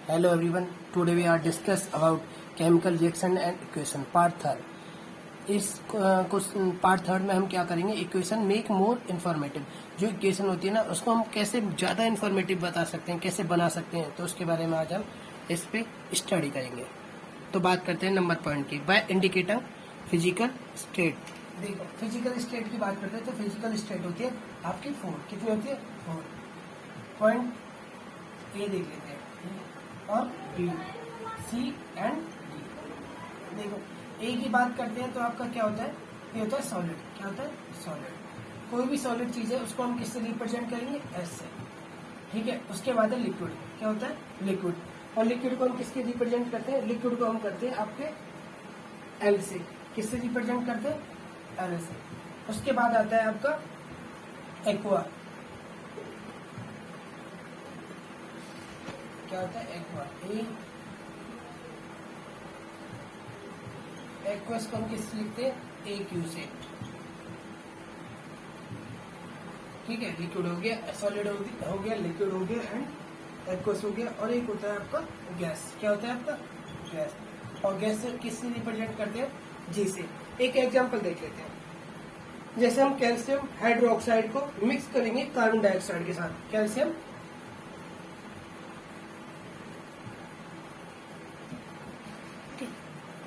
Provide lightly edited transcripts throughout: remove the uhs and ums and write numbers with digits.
Hello everyone. Today we are discuss about chemical reaction and equation part third. इस question part third में हम क्या करेंगे, equation make more informative. जो equation होती है ना उसको हम कैसे ज़्यादा इन्फॉर्मेटिव बता सकते हैं, कैसे बना सकते हैं, तो उसके बारे में आज हम इस पे स्टडी करेंगे. तो बात करते हैं नंबर पॉइंट की. By indicating physical state. देखो फिजिकल स्टेट की बात करते हैं तो फिजिकल स्टेट होती है आपकी 4. कितनी होती है? 4. पॉइंट ए देख लेते हैं और बी, सी एंड डी. देखो ए की बात करते हैं तो आपका क्या होता है, ये होता है सॉलिड. क्या होता है? सॉलिड. कोई भी सॉलिड चीज है उसको हम किससे रिप्रेजेंट करेंगे? एस से. ठीक है. उसके बाद है लिक्विड. क्या होता है? लिक्विड. और लिक्विड को हम किसके रिप्रेजेंट करते हैं? लिक्विड को हम करते हैं आपके एल से. किससे रिप्रेजेंट करते हैं? एल से. उसके बाद आता है आपका एक्वा. क्या होता है? एक्वा. एक्वस को हम किससे लिखते हैं? ए क्यू से. ठीक है. लिक्विड हो गया, सॉलिड हो गया, लिक्विड हो गया एंड एक्वस हो गया. और एक होता है आपका गैस. क्या होता है आपका? गैस. और गैस किससे रिप्रेजेंट करते हैं? जी से. एक एग्जांपल देख लेते हैं. जैसे हम कैल्शियम हाइड्रोक्साइड को मिक्स करेंगे कार्बन डाइऑक्साइड के साथ. कैल्शियम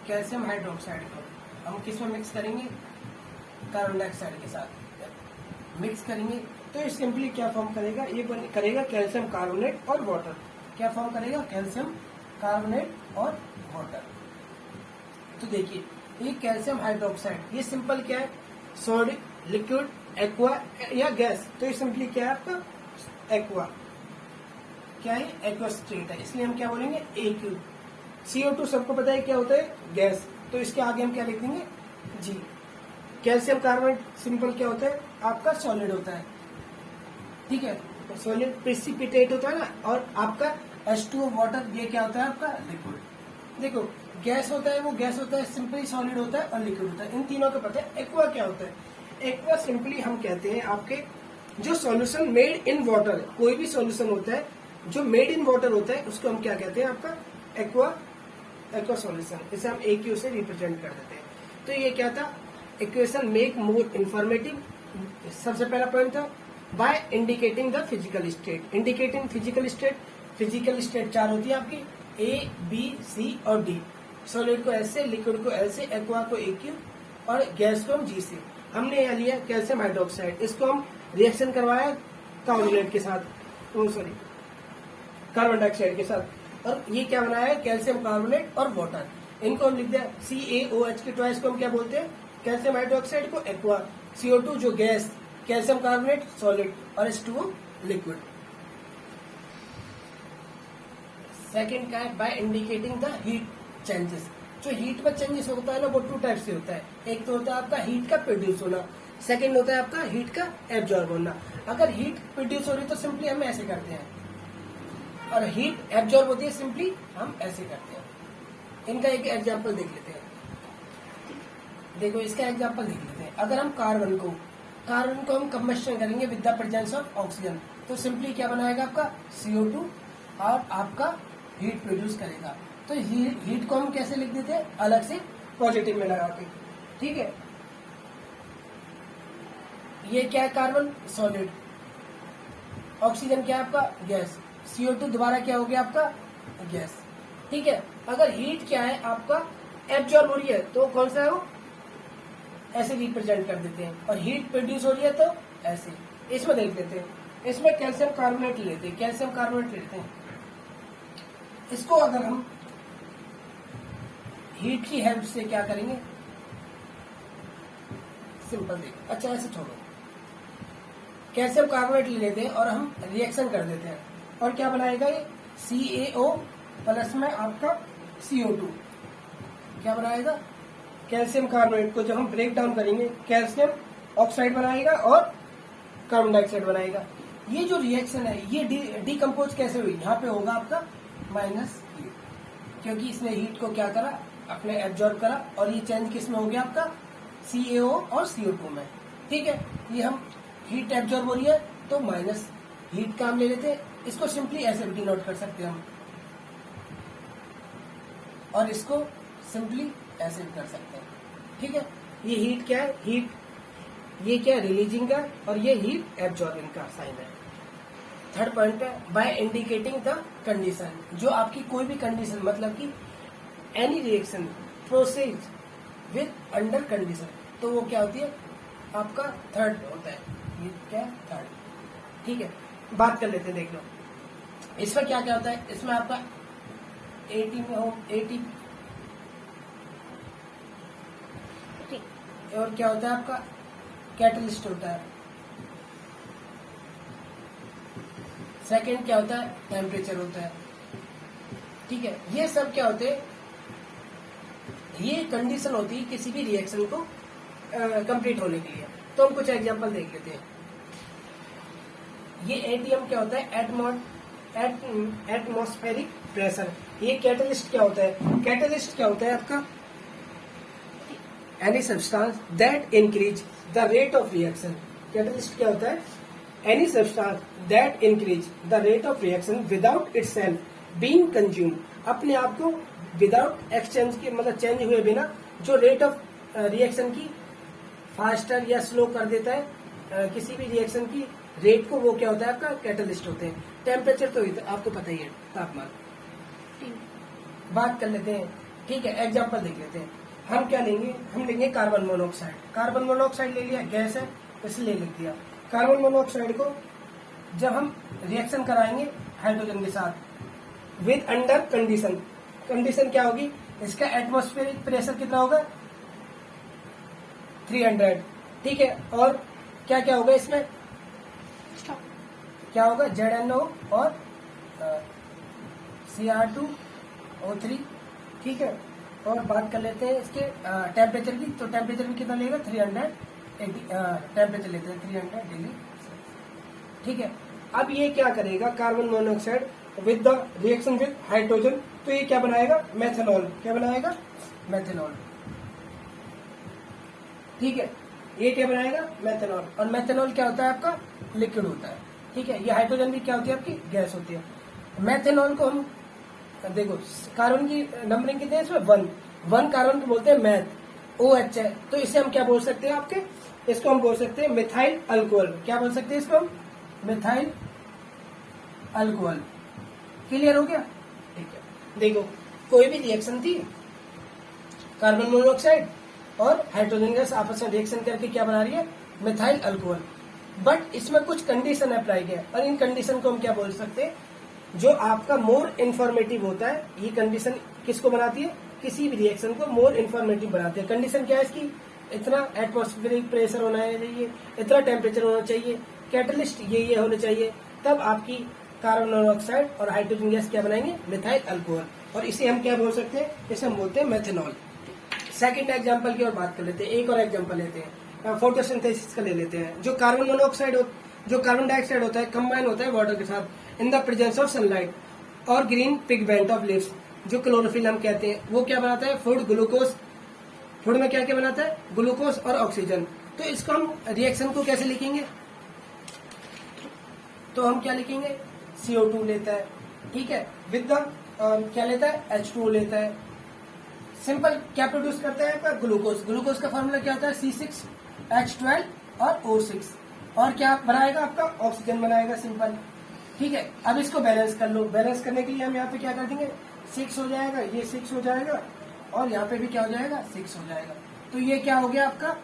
कैल्शियम हाइड्रोक्साइड को हम किस में मिक्स करेंगे? कार्बन डाइऑक्साइड के साथ मिक्स करेंगे तो ये सिंपली क्या फॉर्म करेगा? ये करेगा कैल्शियम कार्बोनेट और वाटर. क्या फॉर्म करेगा? कैल्शियम कार्बोनेट और वाटर. तो देखिए ये कैल्शियम हाइड्रोक्साइड ये सिंपल क्या है? सॉलिड, लिक्विड, एक्वा या गैस. तो ये सिंपली क्या है आपका? एक्वा. क्या है? एक्वा स्टेट है. इसलिए हम क्या बोलेंगे? ए क्यू. CO2 सबको पता है क्या होता है? गैस. तो इसके आगे हम क्या लिख देंगे? जी. कैल्शियम कार्बोनेट सिंपल क्या होता है? आपका सॉलिड होता है. ठीक है. सॉलिड प्रेसिपिटेट होता है ना. और आपका H2O वाटर ये क्या होता है? आपका लिक्विड. देखो गैस होता है, वो गैस होता है, सिंपली सॉलिड होता है और लिक्विड होता है. इन तीनों को पता है. एक्वा क्या होता है? एक्वा सिंपली हम कहते हैं आपके जो सॉल्यूशन मेड इन वाटर. कोई भी सॉल्यूशन होता है जो मेड इन वाटर होता है उसको हम क्या कहते हैं? आपका एक्वा सॉल्यूशन. इसे हम ए क्यू से रिप्रेजेंट कर देते हैं. तो ये क्या था? Equation make more informative. सबसे पहला पॉइंट था by indicating the physical state. Indicating physical state. Physical state 4 होती है आपकी, ए, बी, सी और डी. सॉलिड को एस से, लिक्विड को एल से, एक्वा को ए क्यू और गैस को हम जी से. हमने यहाँ लिया कैल्शियम हाइड्रोक्साइड. इसको हम रिएक्शन करवाया कार्बोनेट के साथ, कार्बन डाइऑक्साइड के साथ. और ये क्या बनाया है? कैल्शियम कार्बोनेट और वाटर. इनको हम लिख दिया CaOH के ट्वाइस को हम क्या बोलते हैं? कैल्शियम हाइड्रोक्साइड को एक्वा. CO2 जो गैस, कैल्शियम कार्बोनेट सॉलिड और H2O लिक्विड. सेकंड क्या है? By indicating the heat changes. जो हीट में चेंजेस होता है ना वो 2 टाइप से होता है. एक तो होता है आपका हीट का प्रोड्यूस होना, सेकंड होता है आपका हीट का एब्जॉर्ब होना. अगर हीट प्रोड्यूस हो रही तो सिंपली हम ऐसे करते हैं और हीट एब्जॉर्ब होती है सिंपली हम ऐसे करते हैं. इनका एक एग्जांपल देख लेते हैं. देखो इसका एग्जांपल देख लेते हैं. अगर हम कार्बन को हम कंबस्शन करेंगे with the presence of oxygen तो सिंपली क्या बनाएगा? आपका CO2 और आपका हीट प्रोड्यूस करेगा. तो हीट को हम कैसे लिख देते हैं? अलग से पॉजिटिव में लगा के. ठीक है. ये क्या है? Carbon solid. ऑक्सीजन क्या है? आपका गैस. CO2 दोबारा क्या हो गया? आपका गैस. ठीक है. अगर हीट क्या है? आपका एब्जॉर्ब हो रही है तो कौन सा है वो? ऐसे रिप्रेजेंट कर देते हैं. और हीट प्रोड्यूस हो रही है तो ऐसे. इसमें देख लेते हैं. इसमें कैल्शियम कार्बोनेट लेते हैं. कैल्शियम कार्बोनेट लेते हैं. इसको अगर हम हीट की हेल्प से क्या करेंगे? सिंपल देख. अच्छा ऐसे छोड़ो. कैल्शियम कार्बोनेट ले लेते हैं और हम रिएक्शन कर देते हैं. और क्या बनाएगा ये? CaO प्लस में आपका CO2. क्या बनाएगा? कैल्शियम कार्बोनेट को जब हम ब्रेक डाउन करेंगे कैल्शियम ऑक्साइड बनाएगा और कार्बन डाइऑक्साइड बनाएगा. ये जो रिएक्शन है ये डिकम्पोज कैसे हुई? यहाँ पे होगा आपका -, क्योंकि इसने हीट को क्या करा? अपने एब्जॉर्ब करा. और ये चेंज किस में हो गया? आपका CaO और CO2 में. ठीक है. ये हम हीट एब्जॉर्ब हो रही है तो माइनस हीट का हम ले लेते हैं. इसको सिंपली ऐसे भी डिनोट कर सकते हैं हम. और इसको सिंपली ऐसे भी कर सकते हैं। ठीक है, ये हीट क्या है, हीट ये क्या है, रिलीजिंग का, और ये हीट एब्जॉर्बिंग का साइन है। थर्ड पॉइंट है बाय इंडिकेटिंग द कंडीशन, जो आपकी कोई भी कंडीशन मतलब कि any reaction proceed with under condition, तो वो क्या होती है आपका थर्ड होता है, ये क्या है थर्ड। ठीक है, बात कर लेते हैं, देख लो इसमें क्या क्या होता है। इसमें आपका 80 में हो 80 और क्या होता है आपका कैटलिस्ट होता है। सेकंड क्या होता है, टेम्परेचर होता है। ठीक है, ये सब क्या होते हैं, ये कंडीशन होती है किसी भी रिएक्शन को कंप्लीट होने के लिए। तो हम कुछ एग्जांपल देख लेते हैं। ये एटीएम क्या होता है, एटमॉस्फेरिक प्रेशर। ये कैटलिस्ट क्या होता है, कैटलिस्ट क्या होता है आपका any substance that increase the rate of reaction. Catalyst क्या होता है, any substance that increase the rate of reaction without itself being consume. अपने आप को विदाउट एक्सचेंज के मतलब चेंज हुए बिना जो रेट ऑफ रिएक्शन की फास्टर या स्लो कर देता है किसी भी रिएक्शन की रेट को, वो क्या होता है आपका कैटलिस्ट होते हैं। टेम्परेचर तो आपको पता ही है, तापमान। बात कर लेते हैं, ठीक है, एग्जांपल देख लेते हैं। हम क्या लेंगे, हम लेंगे कार्बन मोनोऑक्साइड। कार्बन मोनोऑक्साइड ले लिया, गैस है इसलिए लिख दिया। कार्बन मोनोऑक्साइड को जब हम रिएक्शन कराएंगे हाइड्रोजन के साथ विद अंडर कंडीशन, कंडीशन क्या होगी, इसका एटमॉस्फेरिक प्रेशर कितना होगा 300। ठीक है, और क्या क्या होगा इसमें, क्या होगा ZNO और Cr2O3। ठीक है, और बात कर लेते हैं इसके टेम्परेचर की। तो टेम्परेचर भी कितना लेगा 380 टेम्परेचर लेते हैं 300 डिग्री। ठीक है, अब ये क्या करेगा carbon monoxide with the reaction with hydrogen, तो ये क्या बनाएगा मेथनॉल। क्या बनाएगा, मेथनॉल। ठीक है, ये क्या बनाएगा मेथनॉल। और मेथनॉल क्या होता है आपका लिक्विड होता है। ठीक है, ये हाइड्रोजन भी क्या होती है आपकी गैस होती है। मेथनॉल को हम देखो कार्बन की नंबरिंग कितने हैं इसमें 1 कार्बन को बोलते हैं मैथ, OH है, तो इसे हम क्या बोल सकते हैं आपके, इसको हम बोल सकते हैं मिथाइल अल्कोहल। क्या बोल सकते हैं इसको हम, मिथाइल अल्कोहल। क्लियर हो गया। ठीक है, देखो कोई भी रिएक्शन थी, कार्बन मोनोऑक्साइड और हाइड्रोजन गैस आपस में रिएक्शन करके क्या बना रही है मिथाइल अल्कोहल, बट इसमें कुछ कंडीशन अप्लाई किया और इन कंडीशन को हम क्या बोल सकते हैं, जो आपका मोर इन्फॉर्मेटिव होता है। ये कंडीशन किसको बनाती है, किसी भी रिएक्शन को मोर इन्फॉर्मेटिव बनाती है। कंडीशन क्या है इसकी, इतना एटमॉस्फेरिक प्रेशर होना चाहिए, इतना टेम्परेचर होना चाहिए, कैटलिस्ट ये होना चाहिए, तब आपकी कार्बन मोनोऑक्साइड और हाइड्रोजन गैस क्या बनाएंगे मिथाइल अल्कोहल। और इसे हम क्या बोल सकते हैं, इसे हम बोलते हैं मेथनॉल। सेकंड एग्जांपल की और बात कर लेते हैं, एक और एग्जांपल लेते हैं, फोटोसिंथेसिस का ले लेते हैं। जो कार्बन मोनोऑक्साइड जो कार्बन डाइऑक्साइड होता है कंबाइन होता है वाटर के साथ in the presence of sunlight और ग्रीन पिगमेंट ऑफ लीव्स, जो क्लोरोफिल हम कहते हैं, वो क्या बनाता है फूड ग्लूकोज। फूड में क्या क्या बनाता है ग्लूकोज और ऑक्सीजन। तो इसको हम रिएक्शन को कैसे लिखेंगे, तो हम क्या लिखेंगे CO2 लेता है। ठीक है, विद द क्या लेता है H2O लेता है। सिंपल क्या प्रोड्यूस करता है आपका ग्लूकोज। ग्लूकोज का फॉर्मूला क्या होता है C6H12 और O6, और क्या बनाएगा आपका ऑक्सीजन बनाएगा सिंपल। ठीक है, अब इसको बैलेंस कर लो। बैलेंस करने के लिए हम यहाँ पे क्या कर देंगे 6 हो जाएगा, ये 6 हो जाएगा और यहाँ पे भी क्या हो जाएगा 6 हो जाएगा। तो ये क्या हो गया आपका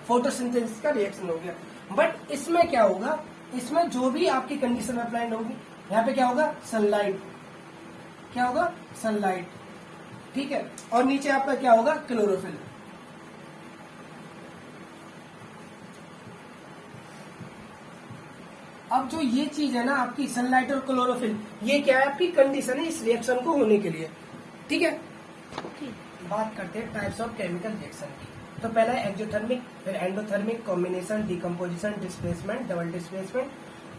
फोटोसिंथेसिस का रिएक्शन हो गया। बट इसमें क्या होगा, इसमें जो भी आपकी कंडीशन अप्लाइड होगी, यहाँ पे क्या होगा सनलाइट, क्या होगा सनलाइट। ठीक है, और नीचे आपका क्या होगा क्लोरोफिल। अब जो ये चीज है ना आपकी सनलाइट और क्लोरोफिल, ये क्या है आपकी कंडीशन है इस रिएक्शन को होने के लिए। ठीक है, बात करते हैं टाइप्स ऑफ केमिकल रिएक्शन की। तो पहला है एक्सोथर्मिक, फिर endothermic, combination, decomposition, displacement, double displacement,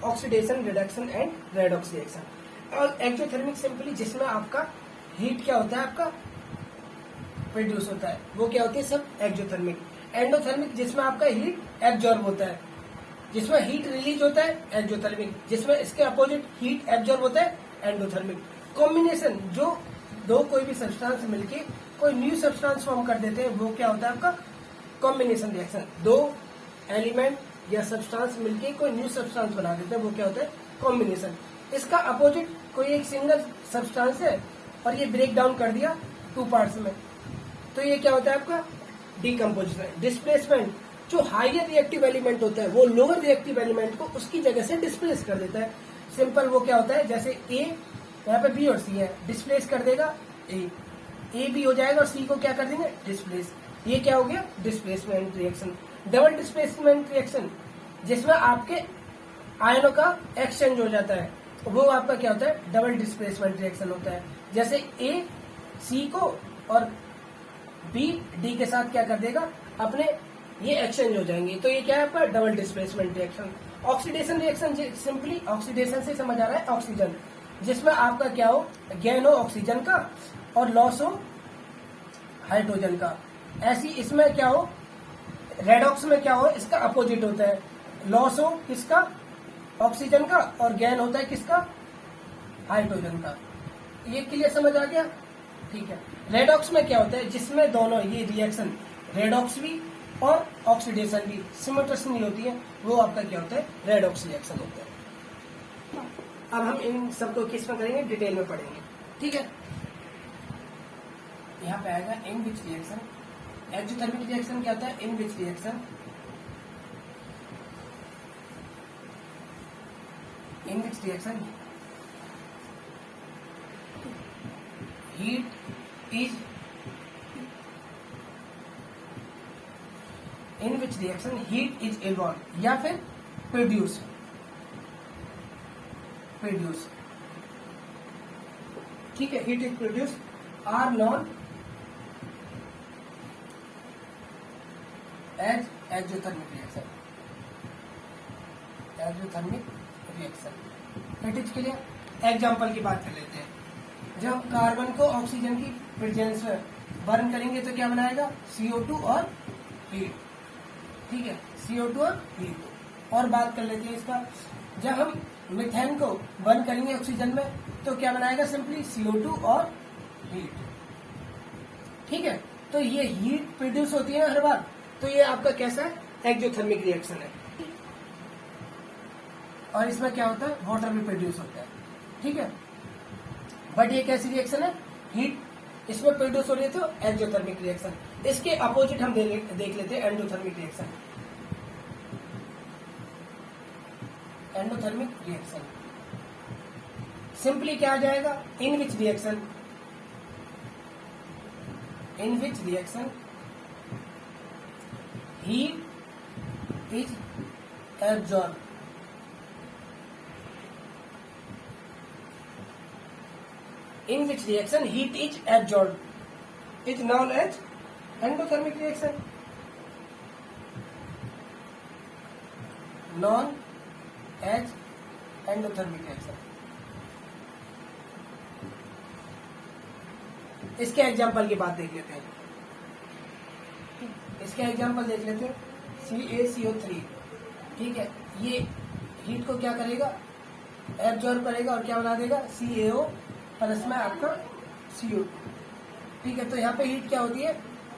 oxidation, reduction and redox reaction. और एक्सोथर्मिक सिंपली जिसमें आपका हीट क्या होता है आपका प्रोड्यूस होता है, वो क्या होती है सब एक्सोथर्मिक। एंडोथर्मिक जिसमें आपका हीट एब्जॉर्ब होता है, जिसमें हीट रिलीज होता है एक्सोथर्मिक, जिसमें इसके अपोजिट हीट एब्जॉर्ब होता है एंडोथर्मिक। कॉम्बिनेशन जो दो कोई भी सब्सटेंस मिलके कोई न्यू सब्सटेंस फॉर्म कर देते हैं, वो क्या होता है आपका कॉम्बिनेशन रिएक्शन। दो एलिमेंट या सब्सटेंस मिलके कोई न्यू सब्सटेंस बना देते हैं, वो क्या होता है कॉम्बिनेशन। इसका अपोजिट कोई एक सिंगल सब्सटेंस है और ये ब्रेक डाउन कर दिया टू पार्ट्स में, तो ये क्या होता है आपका डिकम्पोजिशन। डिस्प्लेसमेंट, जो हायर रिएक्टिव एलिमेंट होता है वो लोअर रिएक्टिव एलिमेंट को उसकी जगह से डिस्प्लेस कर देता है। सिंपल वो क्या होता है, जैसे ए यहाँ पे बी और सी है, डिस्प्लेस कर देगा ए बी हो जाएगा और सी को क्या कर देंगे डिस्प्लेस। ये क्या हो गया displacement reaction. Double displacement reaction, जिसमें आपके आयनों का एक्सचेंज हो जाता है, वो आपका क्या होता है डबल डिस्प्लेसमेंट रिएक्शन होता है। जैसे ए सी को और बी डी के साथ क्या कर देगा अपने ये एक्सचेंज हो जाएंगे, तो ये क्या है आपका double displacement reaction. Oxidation reaction, simply oxidation से समझ आ रहा है ऑक्सीजन, जिसमें आपका क्या हो गेन हो ऑक्सीजन का और लॉस हो हाइड्रोजन का। ऐसी इसमें क्या हो रेडॉक्स में क्या हो इसका अपोजिट होता है, लॉस हो किसका ऑक्सीजन का और गेन होता है किसका हाइड्रोजन का। ये क्लियर समझ आ गया, ठीक है। रेडॉक्स में क्या होता है, जिसमें दोनों ये रिएक्शन रेडॉक्स भी और ऑक्सीडेशन भी सिमिट्रिकली होती है, वो आपका क्या होता है रेडॉक्स रिएक्शन होता है। अब हम इन सबको किस में करेंगे डिटेल में पढ़ेंगे, ठीक है। यहाँ पे आएगा in which reaction, exothermic reaction क्या होता है, in which reaction in which reaction heat is in which reaction heat is evolve या फिर प्रोड्यूस ठीक है, heat is produce are known as exothermic reaction. It is clear. Example की बात कर लेते हैं, जब कार्बन को ऑक्सीजन की प्रेजेंस में बर्न करेंगे तो क्या बनाएगा CO2 और हीट, ठीक है CO2 और हीट। और बात कर लेते हैं इसका, जब हम मीथेन को बर्न करेंगे ऑक्सीजन में तो क्या बनाएगा सिंपली CO2 और हीट, ठीक है। तो ये हीट प्रोड्यूस होती है ना हर बार, तो ये आपका कैसा है एक्सोथर्मिक रिएक्शन है। और इसमें क्या होता है वाटर भी प्रोड्यूस होता है, ठीक है। बट ये कैसी रिएक्शन है, हीट इसमें प्रोड्यूस हो रही है तो एक्सोथर्मिक रिएक्शन। इसके अपोजिट हम देख लेते हैं endothermic reaction. Endothermic reaction simply क्या आ जाएगा, in which reaction heat is absorb in which reaction heat is absorbed is known as endothermic reaction. Known as endothermic reaction. इसके एग्जाम्पल की बात देख लेते हैं, इसके एग्जाम्पल देख लेते हैं CaCO3, ठीक है। ये हीट को क्या करेगा एब्जॉर्ब करेगा और क्या बना देगा CaO प्लस में आपका CO2, ठीक है। तो यहाँ पे हीट क्या होती है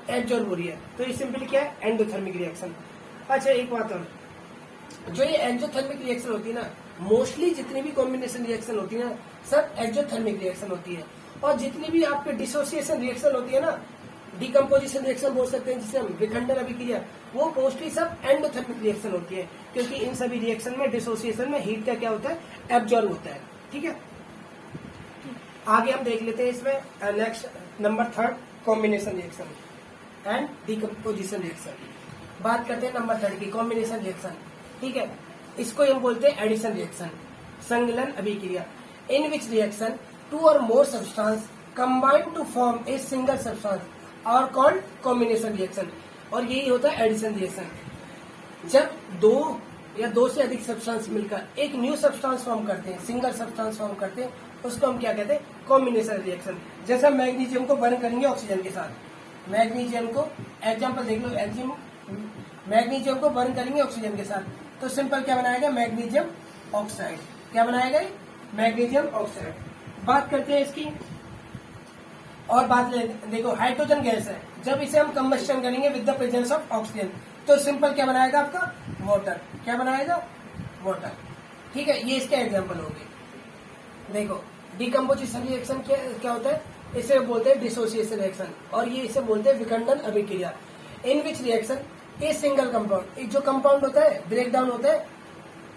एब्जॉर्ब हो रही है, तो ये सिंपली क्या है एंडोथर्मिक रिएक्शन। अच्छा एक बात और, जो ये एक्सोथर्मिक रिएक्शन होती है ना, मोस्टली जितनी भी कॉम्बिनेशन रिएक्शन होती है ना सब एक्सोथर्मिक रिएक्शन होती है, और जितनी भी आपके डिसोसिएशन रिएक्शन होती है ना, डिकम्पोजिशन रिएक्शन बोल सकते हैं जिसे हम विखंडन अभिक्रिया, वो मोस्टली सब एंडोथर्मिक रिएक्शन होती है, क्योंकि इन सभी रिएक्शन में डिसोसिएशन में हीट का क्या होता है एब्जॉर्ब होता है, ठीक है। आगे हम देख लेते हैं इसमें next number 3 combination reaction and decomposition reaction. बात करते हैं नंबर 3 की कॉम्बिनेशन रिएक्शन, ठीक है। इसको हम बोलते हैं एडिशन रिएक्शन, संगलन अभिक्रिया। In which reaction 2 or more substance combine to form a single substance are called combination reaction। और यही होता है एडिशन रिएक्शन, जब 2 या 2 से अधिक सब्सटेंस मिलकर एक न्यू सब्सटेंस फॉर्म करते हैं, सिंगल सब्सटेंस फॉर्म करते हैं, उसको हम क्या कहते हैं कॉम्बिनेशन रिएक्शन। जैसे मैग्नीशियम को बर्न करेंगे ऑक्सीजन के साथ, मैग्नीशियम को एग्जाम्पल देख लो, मैग्नीशियम को बर्न करेंगे ऑक्सीजन के साथ तो सिंपल क्या बनाएगा मैग्नीशियम ऑक्साइड, क्या बनाएगा मैग्नीशियम ऑक्साइड। बात करते हैं इसकी और बात ले देखो, हाइड्रोजन गैस है, जब इसे हम कंबस्शन करेंगे with the presence of oxygen तो सिंपल क्या बनाएगा आपका, वाटर। क्या बनाएगा, वाटर। ठीक है, ये इसके एग्जाम्पल हो गए। देखो डिकम्पोजिशन रिएक्शन क्या होता है, इसे बोलते हैं डिसोसिएशन रिएक्शन, और ये इसे बोलते हैं विखंडन अभिक्रिया। In which reaction a single compound, जो कंपाउंड होता है ब्रेक डाउन होता है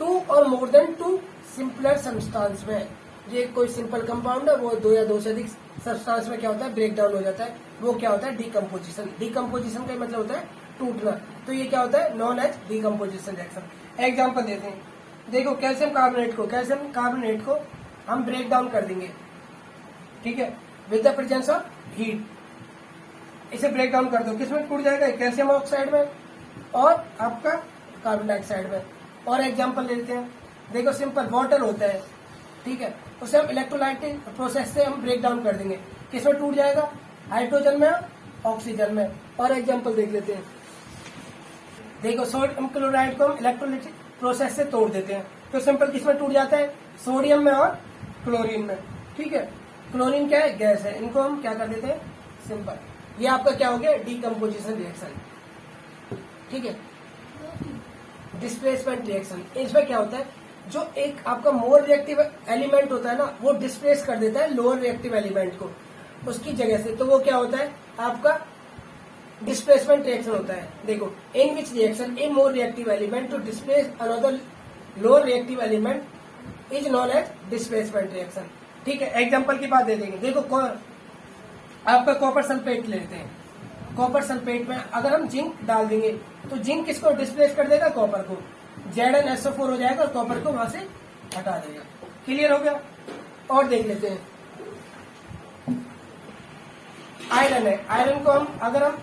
टू और more than two simpler substance में। ये कोई सिंपल कंपाउंड है, वो दो या दो से अधिक सब्सटेंस में क्या होता है, ब्रेक डाउन हो जाता है, वो क्या होता है, डिकम्पोजिशन। डिकम्पोजिशन का मतलब होता है टूटना, तो ये क्या होता है, known as decomposition reaction. Example देते हैं, देखो कैल्शियम कार्बोनेट को हम ब्रेक डाउन कर देंगे, ठीक है, with the presence of heat. इसे ब्रेक डाउन कर दो, किसमें टूट जाएगा, कैल्शियम ऑक्साइड में और आपका कार्बन डाइऑक्साइड में। और एग्जाम्पल लेते हैं, देखो सिंपल वाटर होता है, ठीक है, उसे हम इलेक्ट्रोलाइटिक प्रोसेस से हम ब्रेक डाउन कर देंगे, किसमें टूट जाएगा, हाइड्रोजन में, ऑक्सीजन में। और एग्जाम्पल देख लेते हैं, देखो सोडियम क्लोराइड को हम इलेक्ट्रोलाइटिक प्रोसेस से तोड़ देते हैं, तो सिंपल किसमें टूट जाता है, सोडियम में और क्लोरीन में। ठीक है, क्लोरीन क्या है, गैस है, इनको हम क्या कर देते हैं, सिंपल। ये आपका क्या हो गया, डिकम्पोजिशन रिएक्शन। ठीक है, डिस्प्लेसमेंट रिएक्शन, इसमें क्या होता है, जो एक आपका मोर रिएक्टिव एलिमेंट होता है ना, वो डिस्प्लेस कर देता है लोअर रिएक्टिव एलिमेंट को उसकी जगह से, तो वो क्या होता है आपका डिस्प्लेसमेंट रिएक्शन होता है। देखो in which reaction a more reactive element to displace another lower reactive element is known as displacement reaction. ठीक है, एग्जांपल की बात दे देंगे, देखो आपका कॉपर सल्फेट लेते हैं, कॉपर सल्फेट में अगर हम जिंक डाल देंगे तो जिंक किसको डिस्प्लेस कर देगा, कॉपर को, ZnSO4 हो जाएगा और कॉपर को वहां से हटा देगा। क्लियर हो गया। और देख लेते हैं, आयरन है, आयरन को हम अगर हम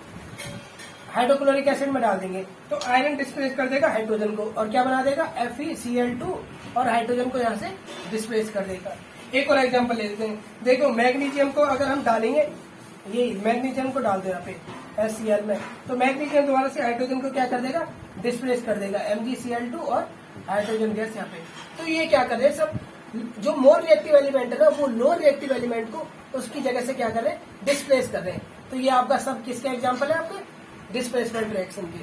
हाइड्रोक्लोरिक एसिड में डाल देंगे तो आयरन डिस्प्लेस कर देगा हाइड्रोजन को और क्या बना देगा, FeCl2, और हाइड्रोजन को यहाँ से डिस्प्लेस कर देगा। एक और एग्जांपल ले लेते हैं, देखो मैग्नीशियम को अगर हम डालेंगे, ये मैग्नीशियम को डाल दो यहाँ पे HCl में, तो मैग्नीशियम दोबारा से हाइड्रोजन को क्या कर देगा, डिस्प्लेस कर देगा, MgCl2 और हाइड्रोजन गैस यहाँ पे। तो ये क्या कर रहे हैं, सब जो मोर रिएक्टिव एलिमेंट है ना, वो लोअर रिएक्टिव एलिमेंट को उसकी जगह से क्या कर रहे हैं, डिस्प्लेस कर रहे हैं। तो ये आपका सब किसके एग्जाम्पल है, आपके डिस्प्लेसमेंट रिएक्शन के,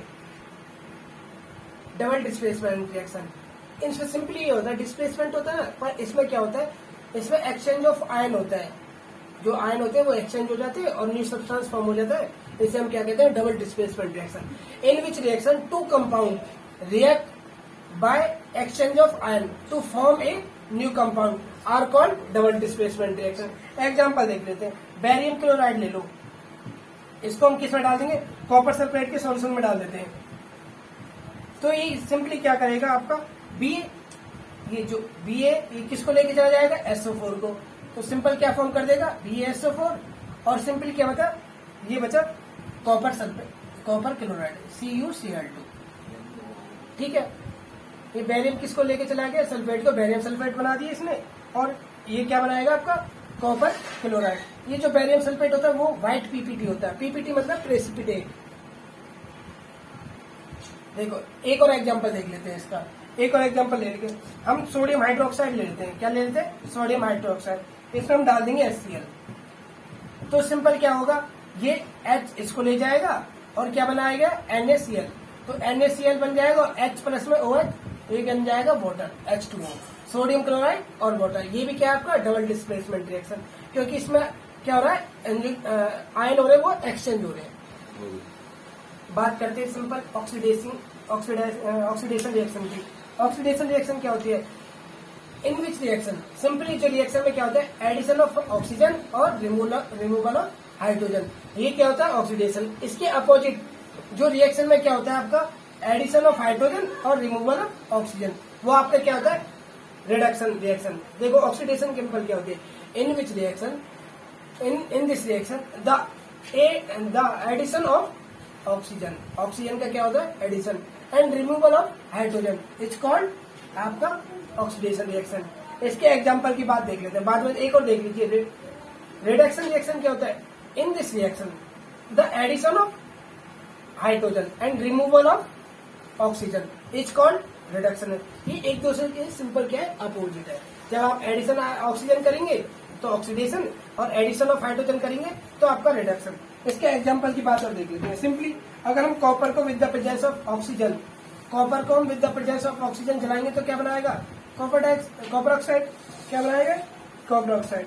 डबल डिस्प्लेसमेंट रिएक्शन। इनसे सिंपली ये होता है, डिस्प्लेसमेंट होता है, पर इसमें क्या होता है, इसमें एक्सचेंज ऑफ आयन होता है, जो आयन होते हैं वो एक्सचेंज हो जाते हैं और न्यू सब्सटेंस फॉर्म हो जाता है, इसे हम क्या कहते हैं, double displacement reaction. In which reaction two compound react by exchange of ion to form a new compound are called double displacement reaction. Example देख लेते हैं, बेरियम क्लोराइड ले लो, इसको हम किस में डाल देंगे, कॉपर सल्फेट के सॉल्यूशन में डाल देते हैं, तो ये सिंपली क्या करेगा आपका Ba, ये जो Ba ये किसको लेके चला जाएगा, SO4 को, तो सिंपल क्या फॉर्म कर देगा, BaSO4, और सिंपली क्या बचा, ये बचा copper sulphate, copper chloride CuCl2। ठीक है, ये बेरियम किसको लेके चला गया, सल्फेट को, बेरियम सल्फेट बना दिया इसने, और ये क्या बनाएगा आपका कॉपर क्लोराइड। ये जो बेरियम सल्फेट होता है वो व्हाइट PPT होता है, PPT मतलब प्रेसिपिटेट। देखो एक और एग्जांपल देख लेते हैं इसका, एक और एग्जांपल ले लेंगे, हम सोडियम हाइड्रोक्साइड ले लेते हैं, क्या ले लेते हैं, सोडियम हाइड्रोक्साइड, इसमें हम डाल देंगे HCl, तो सिंपल क्या होगा, ये H इसको ले जाएगा और क्या बनाएगा, NaCl, तो NaCl बन जाएगा और H प्लस में OH, ये बन जाएगा वाटर, H2O, सोडियम क्लोराइड और वाटर। ये भी क्या है आपका डबल डिस्प्लेसमेंट रिएक्शन, क्योंकि इसमें क्या हो रहा है, आयन हो रहे हैं वो एक्सचेंज हो रहे हैं। बात करते हैं सिंपल ऑक्सीडेशन रिएक्शन की। ऑक्सीडेशन रिएक्शन क्या होती है, इन विच रिएक्शन, सिंपली जो रिएक्शन में क्या होता है, एडिशन ऑफ ऑक्सीजन और रिमूवल ऑफ हाइड्रोजन, ये क्या होता है ऑक्सीडेशन। इसके अपोजिट जो रिएक्शन में क्या होता है आपका, एडिशन ऑफ हाइड्रोजन और रिमूवल ऑफ ऑक्सीजन, वो आपका क्या होता है, रिडक्शन रिएक्शन। देखो ऑक्सीडेशन सिंपल क्या होती है, in which reaction, in this reaction the addition of oxygen, oxygen का क्या होता है addition, and removal of hydrogen is called आपका ऑक्सीडेशन रिएक्शन। इसके एग्जांपल की बात देख लेते हैं, बाद में एक और देख लीजिए, रिडक्शन रिएक्शन क्या होता है, in this reaction the addition of hydrogen and removal of oxygen is called reduction. ये एक दूसरे के सिंपल क्या है, अपोजिट है। जब आप एडिशन ऑक्सीजन करेंगे तो ऑक्सीडेशन, और एडिशन ऑफ हाइड्रोजन करेंगे तो आपका रिडक्शन। इसके एग्जांपल की बात और देख लेते हैं। सिंपली अगर हम कॉपर को with the presence of oxygen, copper को हम with the presence of oxygen जलाएंगे तो क्या बनाएगा, कॉपर ऑक्साइड। क्या बनाएगा, कॉपर ऑक्साइड।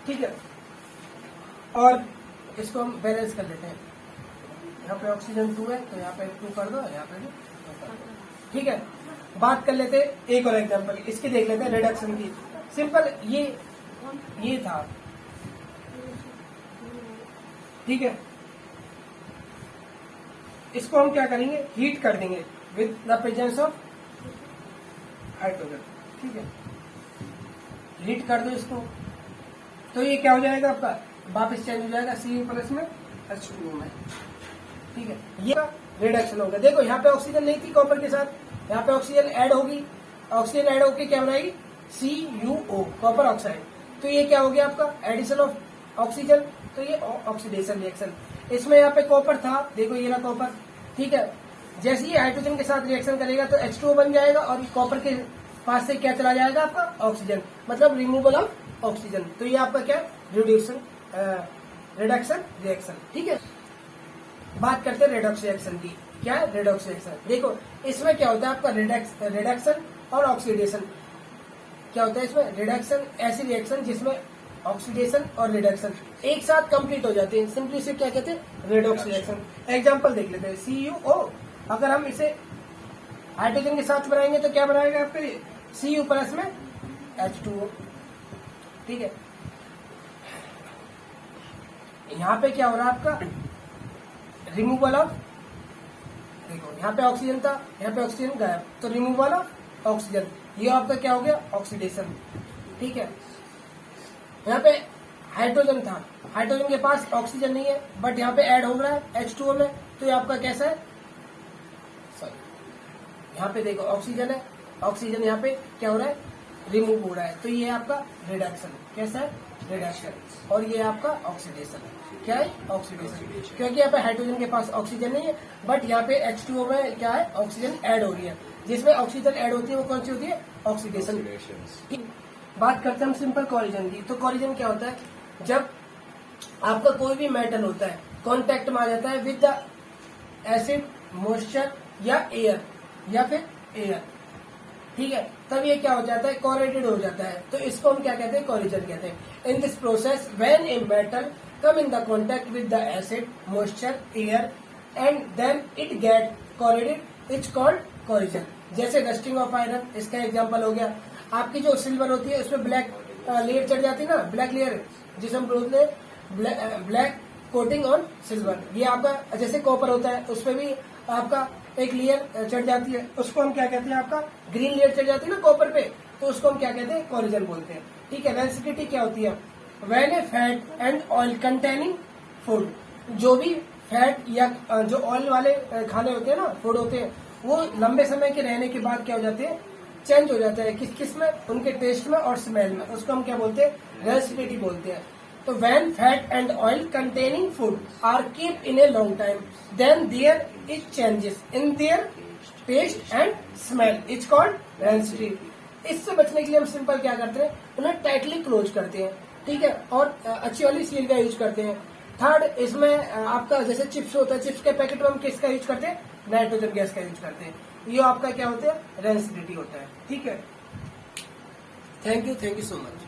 ठीक है, और इसको हम बैलेंस कर लेते हैं। यहाँ पे ऑक्सीजन 2 है तो यहाँ पे 2 कर दो, यहाँ पे भी 2 कर दो। ठीक है, बात कर लेते हैं एक और एग्जांपल, इसकी देख लेते हैं रिडक्शन की। सिंपल ये था। ठीक है, इसको हम क्या करेंगे, हीट कर देंगे with the presence of hydrogen. ठीक है, हीट कर दो इसको तो ये क्या हो जाएगा आपका, वापस चेंज हो जाएगा Cu प्लस में H2O में। ठीक है, ये रिडक्शन होगा। देखो यहाँ पे ऑक्सीजन नहीं थी कॉपर के साथ, यहाँ पे ऑक्सीजन ऐड होगी, ऑक्सीजन ऐड होकर क्या बनाएगी, CuO, कॉपर ऑक्साइड। तो ये क्या हो गया आपका, एडिशन ऑफ ऑक्सीजन, तो ये ऑक्सीडेशन रिएक्शन। इसमें यहाँ पे कॉपर था, देखो ये रहा कॉपर। ठीक है, जैसे ही हाइड्रोजन के साथ रिएक्शन करेगा तो H2O बन जाएगा और कॉपर के पास से क्या चला जाएगा आपका, ऑक्सीजन, मतलब रिमूवल ऑफ ऑक्सीजन। तो ये आपका क्या, रिडक्शन रिएक्शन। ठीक है, बात करते हैं रेडॉक्स रिएक्शन की। क्या है रेडॉक्स रिएक्शन, देखो इसमें क्या होता है आपका, रिडक्शन और ऑक्सीडेशन। क्या होता है इसमें, रिडक्शन ऐसी रिएक्शन जिसमें ऑक्सीडेशन और रिडक्शन एक साथ कंप्लीट हो जाते हैं, सिंपली से क्या कहते हैं, रेडॉक्स रिएक्शन। एग्जांपल देख लेते हैं, CuO, अगर हम इसे हाइड्रोजन के साथ बनाएंगे तो क्या बनाएगा आपके लिए, Cu प्लस में H2O। ठीक है, यहाँ पे क्या हो रहा है आपका, रिमूवल ऑफ, देखो यहाँ पे ऑक्सीजन था, यहाँ पे ऑक्सीजन गायब, तो रिमूवल ऑफ ऑक्सीजन, ये आपका क्या हो गया, ऑक्सीडेशन। ठीक है, यहाँ पे हाइड्रोजन था, हाइड्रोजन के पास ऑक्सीजन नहीं है बट यहाँ पे ऐड हो रहा है H2O में, तो ये आपका कैसा है, सॉरी यहाँ पे देखो ऑक्सीजन है, ऑक्सीजन यहाँ पे क्या हो रहा है, रिमूव हो रहा है, तो ये आपका रिडक्शन। कैसा है, रिडक्शन। और ये आपका ऑक्सीडेशन। क्या है, ऑक्सीडेशन, क्योंकि यहाँ पे हाइड्रोजन के पास ऑक्सीजन नहीं है बट यहाँ पे H2O में क्या है, ऑक्सीजन ऐड हो रही है, जिसमें ऑक्सीजन ऐड होती है वो कौन सी होती है, ऑक्सीडेशन। बात करते हैं हम सिंपल कोलिजन की। तो कोलिजन क्या होता है, जब आपका कोई भी मेटल होता है कॉन्टेक्ट में आ जाता है विद द एसिड, मॉइस्चर या एयर, या फिर एयर। ठीक है, तब ये क्या हो जाता है, कोरिलेटेड हो जाता है, तो इसको हम क्या कहते हैं, कोलिजन कहते हैं। In this process when a metal come in the contact with the acid, moisture, air and then it get corroded, it's called corrosion। जैसे डस्टिंग ऑफ आयरन, इसका एग्जांपल हो गया। आपकी जो सिल्वर होती है उसमें ब्लैक लेयर चढ़ जाती है ना, ब्लैक लेयर, जिसे हम बोलते हैं ब्लैक कोटिंग ऑन सिल्वर। ये आपका जैसे कॉपर होता है उसपे भी आपका एक लेयर चढ़ जाती है, उसको हम क्या कहते हैं, आपका ग्रीन लेयर चढ़ जाती है ना कॉपर पे, तो उसको हम क्या कहते हैं, कोलिजन बोलते हैं। ठीक है, रेंसिडिटी क्या होती है, when A fat and oil containing food, जो भी फैट या जो ऑयल वाले खाने होते हैं ना, फूड होते हैं, वो लंबे समय के रहने के बाद क्या हो जाते हैं, चेंज हो जाता है। किस में, उनके टेस्ट में और स्मेल में, उसको हम क्या बोलते हैं, रेंसिडिटी बोलते हैं। तो when fat and oil containing food are keep in a long time then there is changes in their taste and smell, it's called rancidity. इससे बचने के लिए हम सिंपल क्या करते हैं, उन्हें टाइटली क्लोज करते हैं। ठीक है, और अच्छी वाली सील का यूज करते हैं। थर्ड, इसमें आपका जैसे चिप्स होता है, चिप्स के पैकेट में हम किसका यूज करते हैं, नाइट्रोजन गैस का यूज करते हैं। ये आपका क्या होता है, रेंसिडिटी होता है। ठीक है, थैंक यू सो मच।